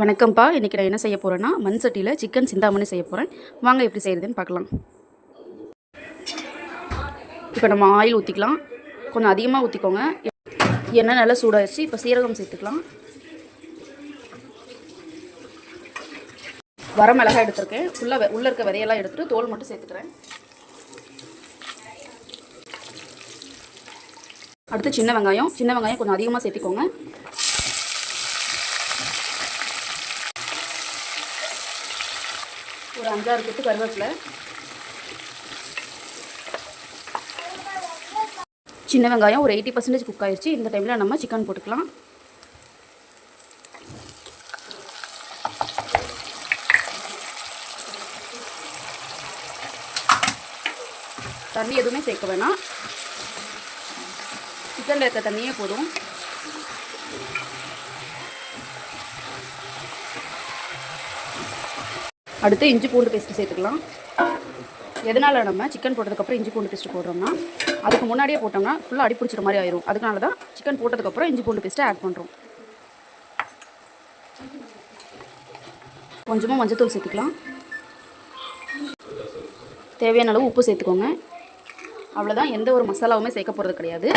வணக்கம்ப்பா. இன்றைக்கி நான் என்ன செய்ய போகிறேன்னா, மண் சட்டியில் சிக்கன் சிந்தாமணி செய்ய போகிறேன். வாங்க எப்படி செய்கிறதுன்னு பார்க்கலாம். இப்போ நம்ம ஆயில் ஊற்றிக்கலாம். கொஞ்சம் அதிகமாக ஊற்றிக்கோங்க. எண்ணெய் நல்லா சூடாகிடுச்சு. இப்போ சீரகம் சேர்த்துக்கலாம். வர மிளகாய் எடுத்துருக்கேன். உள்ளே இருக்க விதையெல்லாம் எடுத்துகிட்டு தோல் மட்டும் சேர்த்துக்கிறேன். அடுத்து சின்ன வெங்காயம் கொஞ்சம் அதிகமாக சேர்த்திக்கோங்க. ஒரு 5-6 கொத்து கருவேப்பிலை. சின்ன வெங்காயம் ஒரு 80% குக் ஆயிடுச்சு. இந்த டைமில் நம்ம சிக்கன் போட்டுக்கலாம். தண்ணி எதுவுமே சேர்க்க வேணாம். சிக்கனில் இருக்க தண்ணியே போதும். அடுத்து இஞ்சி பூண்டு பேஸ்ட்டு சேர்த்துக்கலாம். எதனால் நம்ம சிக்கன் போட்டதுக்கப்புறம் இஞ்சி பூண்டு பேஸ்ட்டு போடுறோம்னா, அதுக்கு முன்னாடியே போட்டோம்னா ஃபுல்லாக அடி பிடிச்சிற மாதிரி ஆயிரும். அதனால தான் சிக்கன் போட்டதுக்கப்புறம் இஞ்சி பூண்டு பேஸ்ட்டை ஆட் பண்ணுறோம். கொஞ்சமாக மஞ்சத்தூள் சேர்த்துக்கலாம். தேவையான அளவு உப்பு சேர்த்துக்கோங்க. அவ்வளோதான். எந்த ஒரு மசாலாவுமே சேர்க்க போகிறது கிடையாது.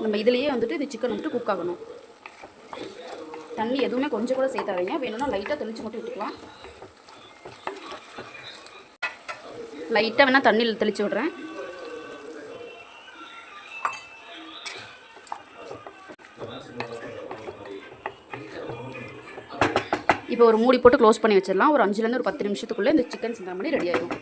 நம்ம இதிலேயே இது சிக்கன் குக் ஆகணும். தண்ணி எதுவுமே கொஞ்சம் கூட சேர்த்தாதீங்க. வேணும்னா லைட்டாக தெளித்து மட்டும் விட்டுக்கலாம். லைட்டாக வேணால் தண்ணியில் தெளித்து விட்றேன். இப்போ ஒரு மூடி போட்டு க்ளோஸ் பண்ணி வச்சிடலாம். ஒரு 5லேருந்து ஒரு 10 நிமிஷத்துக்குள்ளே இந்த சிக்கன் சிந்தாமணி ரெடி ஆகிடும்.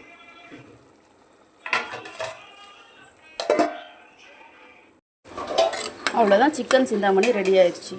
அவ்வளோதான், சிக்கன் சிந்தாமணி ரெடி ஆயிடுச்சு.